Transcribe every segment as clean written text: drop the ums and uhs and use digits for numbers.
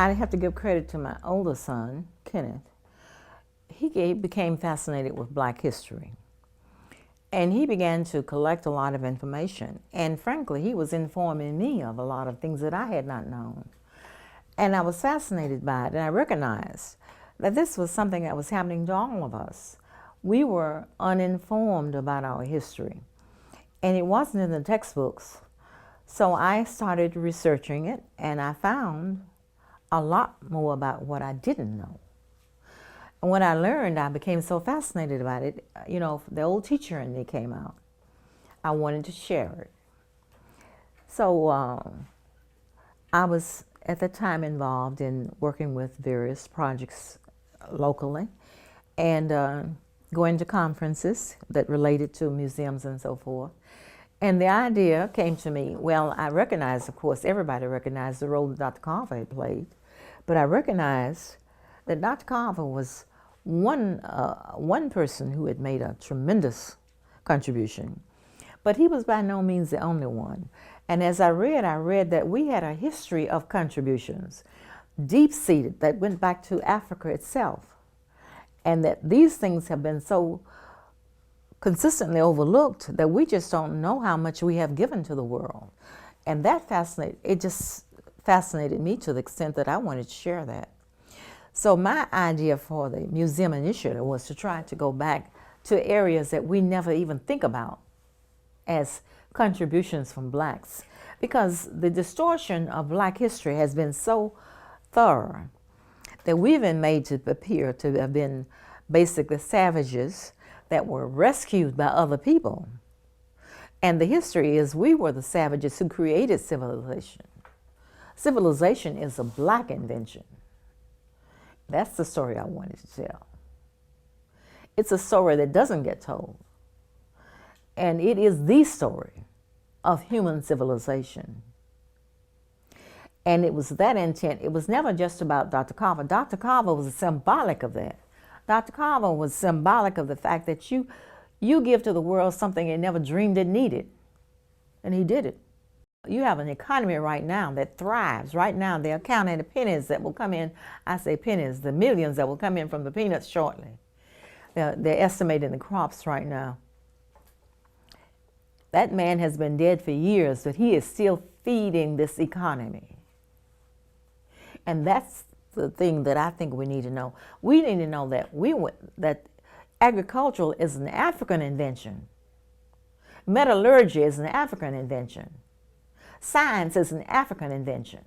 I have to give credit to my older son, Kenneth. He became fascinated with Black history. And he began to collect a lot of information. And frankly, he was informing me of a lot of things that I had not known. And I was fascinated by it, and I recognized that this was something that was happening to all of us. We were uninformed about our history, and it wasn't in the textbooks. So I started researching it, and I found a lot more about what I didn't know. And when I learned, I became so fascinated about it. You know, the old teacher in me came out. I wanted to share it. So I was at the time involved in working with various projects locally and going to conferences that related to museums and so forth. And the idea came to me, well, I recognized, of course, everybody recognized the role that Dr. Carver had played, but I recognized that Dr. Carver was one person who had made a tremendous contribution, but he was by no means the only one. And as I read that we had a history of contributions, deep-seated, that went back to Africa itself, and that these things have been so consistently overlooked that we just don't know how much we have given to the world. And that just fascinated me to the extent that I wanted to share that. So my idea for the museum initiative was to try to go back to areas that we never even think about as contributions from Blacks, because the distortion of Black history has been so thorough that we've been made to appear to have been basically savages that were rescued by other people. And the history is we were the savages who created civilization. Civilization is a Black invention. That's the story I wanted to tell. It's a story that doesn't get told. And it is the story of human civilization. And it was that intent. It was never just about Dr. Carver. Dr. Carver was symbolic of that. Dr. Carver was symbolic of the fact that you give to the world something it never dreamed it needed. And he did it. You have an economy right now that thrives. Right now, they're counting the pennies that will come in. I say pennies, the millions that will come in from the peanuts shortly. They're estimating the crops right now. That man has been dead for years, but he is still feeding this economy. And that's the thing that I think we need to know. We need to know that agriculture is an African invention. Metallurgy is an African invention. Science is an African invention.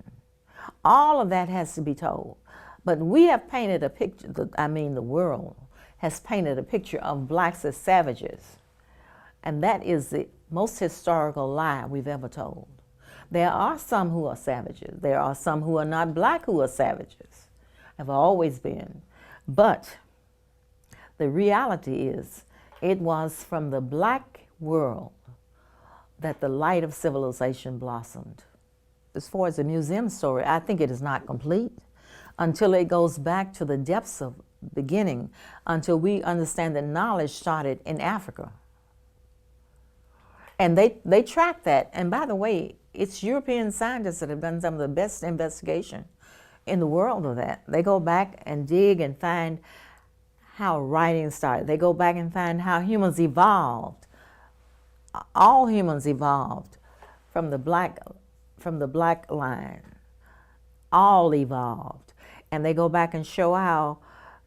All of that has to be told. But we have painted a picture, the world has painted a picture of Blacks as savages. And that is the most historical lie we've ever told. There are some who are savages. There are some who are not Black who are savages. Have always been. But the reality is it was from the Black world that the light of civilization blossomed. As far as the museum story, I think it is not complete until it goes back to the depths of beginning, until we understand that knowledge started in Africa. And they track that. And by the way, it's European scientists that have done some of the best investigation in the world of that. They go back and dig and find how writing started. They go back and find how humans evolved. All humans evolved from the black line. All evolved. And they go back and show how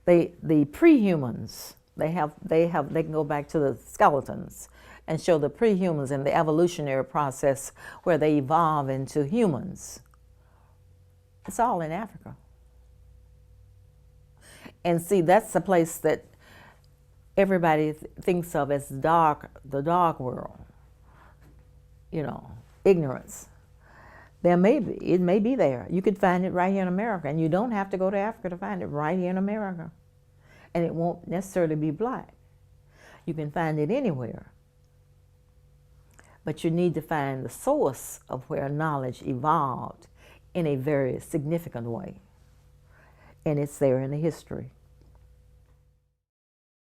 the pre-humans, they can go back to the skeletons and show the pre-humans and the evolutionary process where they evolve into humans. It's all in Africa. And see, that's the place that everybody thinks of as the dark world. You know, ignorance. It may be there. You could find it right here in America, and you don't have to go to Africa to find it, right here in America. And it won't necessarily be Black. You can find it anywhere. But you need to find the source of where knowledge evolved in a very significant way. And it's there in the history.